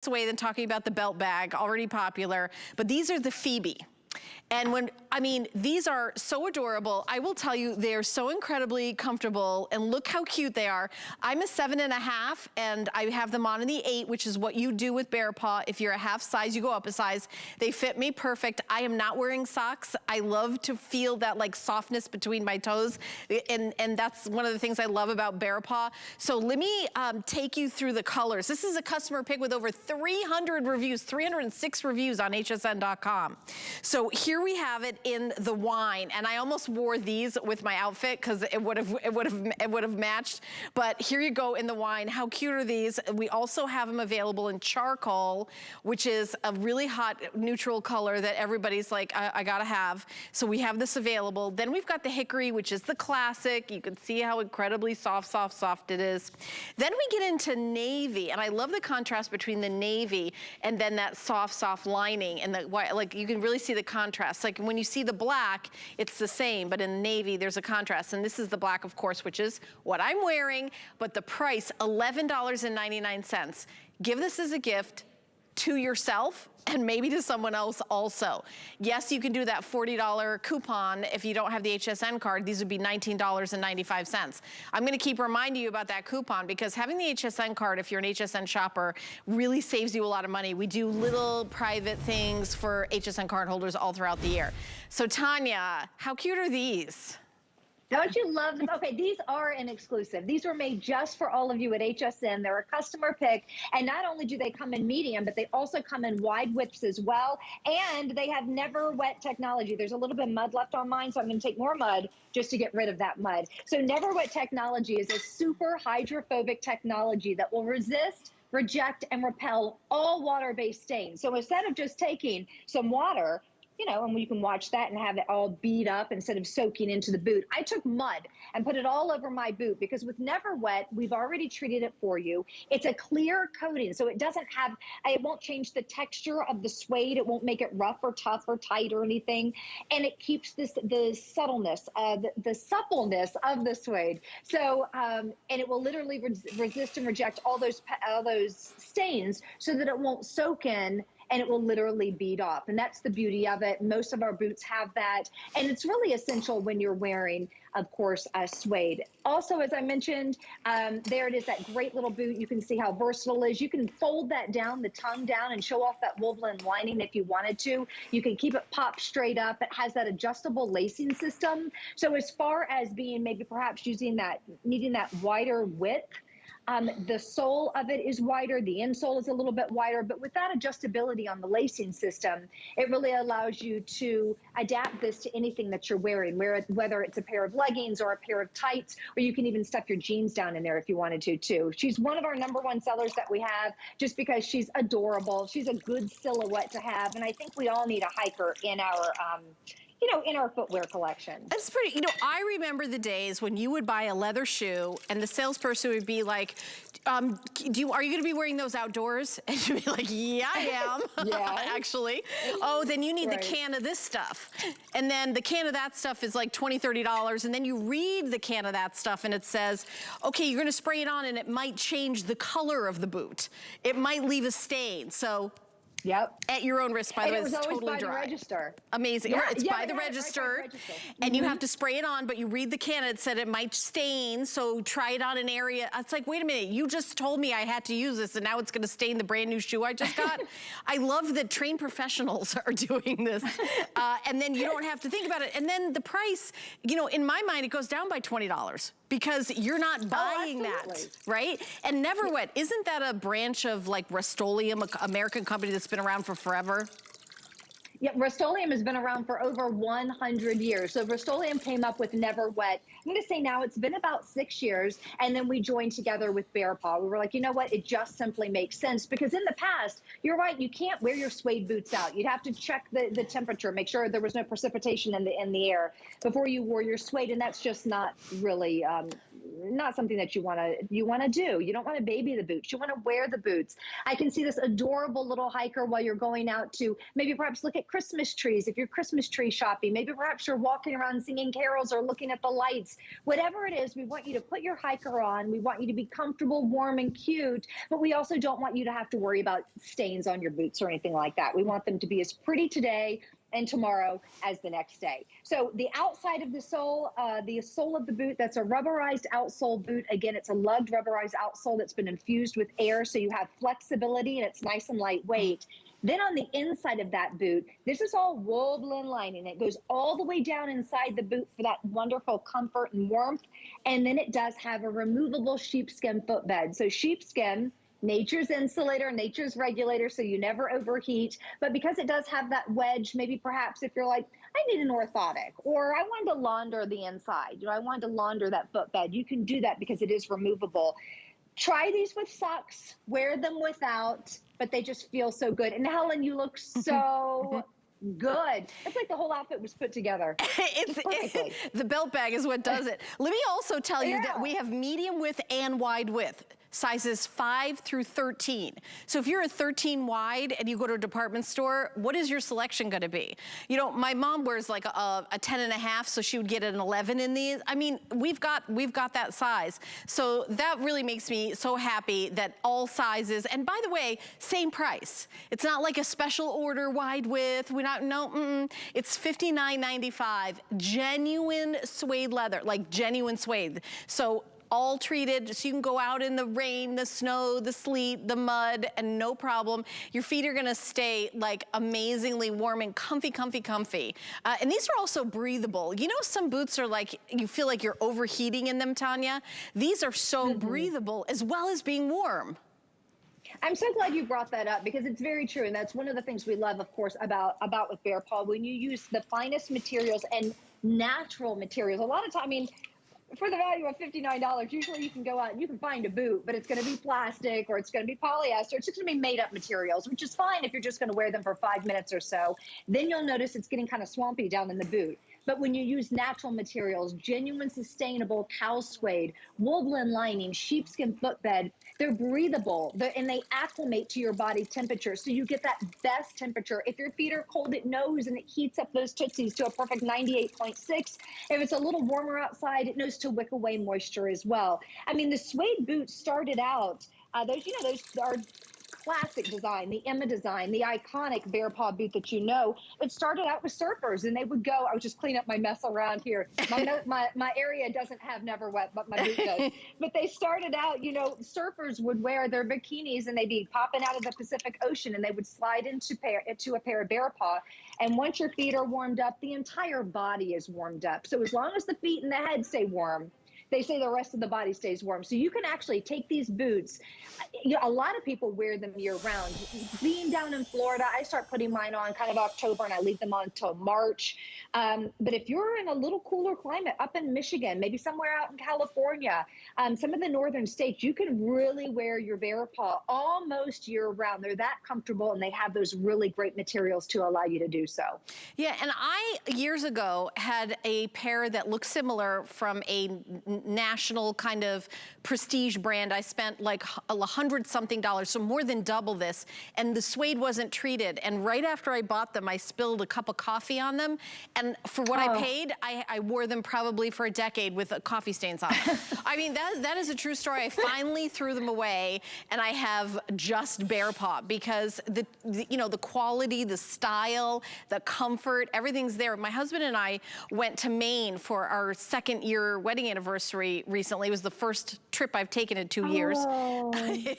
way than talking about the belt bag, already popular, but these are the Phoebe. And when, I mean, these are so adorable. I will tell you, they're so incredibly comfortable, and look how cute they are. I'm a 7.5, and I have them on in the 8, which is what you do with BEARPAW. If you're a half size, you go up a size. They fit me perfect. I am not wearing socks. I love to feel that like softness between my toes, and that's one of the things I love about BEARPAW. So let me take you through the colors. This is a customer pick with over 300 reviews, 306 reviews on hsn.com. So here we have it in the wine, and I almost wore these with my outfit because it would have matched. But here you go in the wine. How cute are these? We also have them available in charcoal, which is a really hot neutral color that everybody's like, I gotta have. So we have this available. Then we've got the hickory, which is the classic. You can see how incredibly soft it is. Then we get into navy, and I love the contrast between the navy and then that soft lining and the white. Like you can really see the contrast. Like when you see the black, it's the same, but in navy, there's a contrast. And this is the black, of course, which is what I'm wearing, but the price, $11.99. Give this as a gift to yourself and maybe to someone else also. Yes, you can do that $40 coupon if you don't have the HSN card. These would be $19.95. I'm gonna keep reminding you about that coupon because having the HSN card, if you're an HSN shopper, really saves you a lot of money. We do little private things for HSN card holders all throughout the year. So Tanya, how cute are these? Don't you love them? Okay, these are an exclusive. These were made just for all of you at HSN. They're a customer pick, and not only do they come in medium, but they also come in wide widths as well, and they have NeverWet technology. There's a little bit of mud left on mine, so I'm going to take more mud just to get rid of that mud. So NeverWet technology is a super hydrophobic technology that will resist, reject, and repel all water-based stains. So instead of just taking some water, you know, and you can watch that and have it all beat up instead of soaking into the boot. I took mud and put it all over my boot because with NeverWet, we've already treated it for you. It's a clear coating, so it doesn't have, it won't change the texture of the suede. It won't make it rough or tough or tight or anything. And it keeps the subtleness, the suppleness of the suede. So, and it will literally resist and reject all those stains so that it won't soak in, and it will literally bead off. And that's the beauty of it. Most of our boots have that. And it's really essential when you're wearing, of course, suede. Also, as I mentioned, there it is, that great little boot. You can see how versatile it is. You can fold that down, the tongue down, and show off that woven lining if you wanted to. You can keep it popped straight up. It has that adjustable lacing system. So as far as being maybe perhaps using that, needing that wider width, the sole of it is wider, the insole is a little bit wider, but with that adjustability on the lacing system, it really allows you to adapt this to anything that you're wearing, whether it's a pair of leggings or a pair of tights, or you can even stuff your jeans down in there if you wanted to too. She's one of our #1 sellers that we have just because she's adorable. She's a good silhouette to have, and I think we all need a hiker in our you know, in our footwear collection. That's pretty, you know, I remember the days when you would buy a leather shoe and the salesperson would be like, are you gonna be wearing those outdoors? And you'd be like, yeah, I am, actually. Oh, then you need the can of this stuff. And then the can of that stuff is like $20, $30. And then you read the can of that stuff and it says, okay, you're gonna spray it on and it might change the color of the boot. It might leave a stain. So, at your own risk, by the way, it's totally dry. Register. Amazing. It's by the register, and you have to spray it on, but you read the can, it said it might stain, so try it on an area. It's like, wait a minute, you just told me I had to use this, and now it's gonna stain the brand new shoe I just got. I love that trained professionals are doing this, and then you don't have to think about it. And then the price, you know, in my mind, it goes down by $20. Because you're not buying that, right? And NeverWet, isn't that a branch of like Rust-Oleum, an American company that's been around for forever? Yeah, Rust-Oleum has been around for over 100 years. So Rust-Oleum came up with NeverWet. I'm gonna say now it's been about 6 years, and then we joined together with BEARPAW. We were like, you know what, it just simply makes sense, because in the past, you're right, you can't wear your suede boots out. You'd have to check the temperature, make sure there was no precipitation in the air before you wore your suede, and that's just not really not something that you want to do. You don't want to baby the boots. You want to wear the boots. I can see this adorable little hiker while you're going out to maybe perhaps look at Christmas trees. If you're Christmas tree shopping, maybe perhaps you're walking around singing carols or looking at the lights. Whatever it is, we want you to put your hiker on. We want you to be comfortable, warm, and cute, but we also don't want you to have to worry about stains on your boots or anything like that. We want them to be as pretty today and tomorrow as the next day. So the outside of the sole of the boot, that's a rubberized outsole boot. Again, it's a lugged rubberized outsole that's been infused with air, so you have flexibility and it's nice and lightweight. Then on the inside of that boot, this is all wool blend lining. It goes all the way down inside the boot for that wonderful comfort and warmth. And then it does have a removable sheepskin footbed. So sheepskin, nature's insulator, nature's regulator, so you never overheat. But because it does have that wedge, maybe perhaps if you're like, I need an orthotic, or I want to launder the inside, I want to launder that footbed, you can do that because it is removable. Try these with socks, wear them without, but they just feel so good. And Helen, you look so good. It's like the whole outfit was put together. The belt bag is what does it. Let me also tell you that we have medium width and wide width, sizes 5 through 13. So if you're a 13 wide and you go to a department store, what is your selection gonna be? You know, my mom wears like a 10 and a half, so she would get an 11 in these. I mean, we've got that size. So that really makes me so happy that all sizes, and by the way, same price. It's not like a special order wide width. It's $59.95. Genuine suede leather, like genuine suede. So all treated, so you can go out in the rain, the snow, the sleet, the mud, and no problem. Your feet are gonna stay like amazingly warm and comfy, comfy, comfy. And these are also breathable. You know, some boots are like, you feel like you're overheating in them, Tanya. These are so breathable as well as being warm. I'm so glad you brought that up because it's very true. And that's one of the things we love, of course, about with BEARPAW. When you use the finest materials and natural materials, a lot of time, I mean, for the value of $59, usually you can go out and you can find a boot, but it's going to be plastic or it's going to be polyester. It's just going to be made up materials, which is fine if you're just going to wear them for 5 minutes or so. Then you'll notice it's getting kind of swampy down in the boot. But when you use natural materials, genuine, sustainable cow suede, wool blend lining, sheepskin footbed, they're breathable and they acclimate to your body temperature. So you get that best temperature. If your feet are cold, it knows and it heats up those tootsies to a perfect 98.6. If it's a little warmer outside, it knows to wick away moisture as well. I mean, the suede boots started out, those are classic design, the Emma design, the iconic BEARPAW boot that you know. It started out with surfers and they would go, I was just cleaning up my mess around here. My area doesn't have NeverWet, but my boot does. But they started out, you know, surfers would wear their bikinis and they'd be popping out of the Pacific Ocean and they would slide into a pair of BEARPAW. And once your feet are warmed up, the entire body is warmed up. So as long as the feet and the head stay warm, they say the rest of the body stays warm. So you can actually take these boots. You know, a lot of people wear them year round. Being down in Florida, I start putting mine on kind of October and I leave them on until March. But if you're in a little cooler climate up in Michigan, maybe somewhere out in California, some of the northern states, you can really wear your BEARPAW almost year round. They're that comfortable and they have those really great materials to allow you to do so. Yeah, and I, years ago, had a pair that looked similar from a national kind of prestige brand. I spent like $100-something, so more than double this, and the suede wasn't treated. And right after I bought them, I spilled a cup of coffee on them, and for what I paid, I wore them probably for a decade with coffee stains on them. I mean, that is a true story. I finally threw them away, and I have just BEARPAW because you know, the quality, the style, the comfort, everything's there. My husband and I went to Maine for our 2nd year wedding anniversary recently. It was the first trip I've taken in 2 years.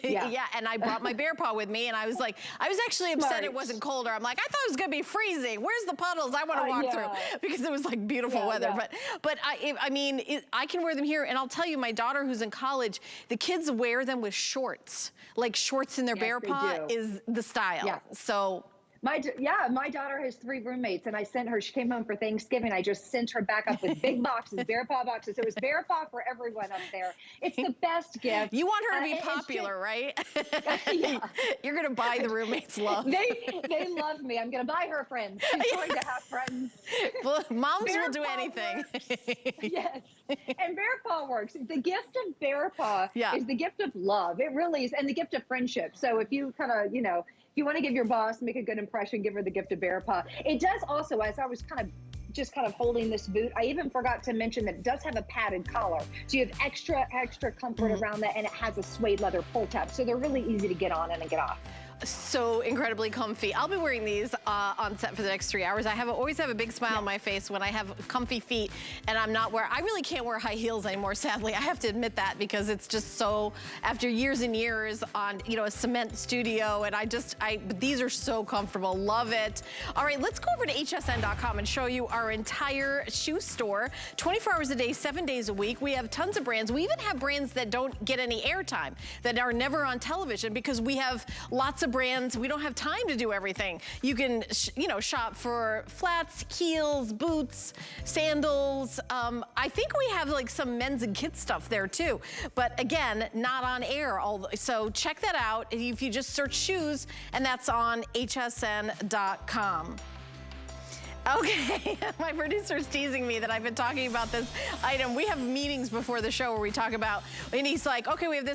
Yeah, and I brought my BEARPAW with me, and I was like, I was actually upset it wasn't colder. I'm like, I thought it was gonna be freezing. Where's the puddles I want to walk through? Because it was like beautiful weather. But I mean, I can wear them here, and I'll tell you, my daughter who's in college, the kids wear them with shorts. Like shorts in their BEARPAW is the style. So My daughter has 3 roommates, and I sent her. She came home for Thanksgiving. I just sent her back up with big boxes, BEARPAW boxes. So it was BEARPAW for everyone up there. It's the best gift. You want her to be popular, right? Yeah. You're gonna buy the roommates love. They love me. I'm gonna buy her friends. She's going to have friends. Well, moms will do BEARPAW anything. Yes. And BEARPAW works. The gift of BEARPAW is the gift of love. It really is, and the gift of friendship. So if you kind of, if you want to give your boss, make a good impression, give her the gift of BEARPAW. It does also, as I was kind of holding this boot, I even forgot to mention that it does have a padded collar. So you have extra comfort around that, and it has a suede leather pull tab. So they're really easy to get on and get off. So incredibly comfy. I'll be wearing these on set for the next 3 hours. I always have a big smile on my face when I have comfy feet, and I really can't wear high heels anymore, sadly. I have to admit that, because it's just so, after years and years on, a cement studio, and but these are so comfortable, love it. All right, let's go over to hsn.com and show you our entire shoe store. 24 hours a day, 7 days a week. We have tons of brands. We even have brands that don't get any airtime, that are never on television, because we have lots of brands. We don't have time to do everything. You can, shop for flats, heels, boots, sandals. I think we have like some men's and kids stuff there too. But again, not on air. So check that out if you just search shoes, and that's on hsn.com. Okay, my producer's teasing me that I've been talking about this item. We have meetings before the show where we talk about, and he's like, okay, we have this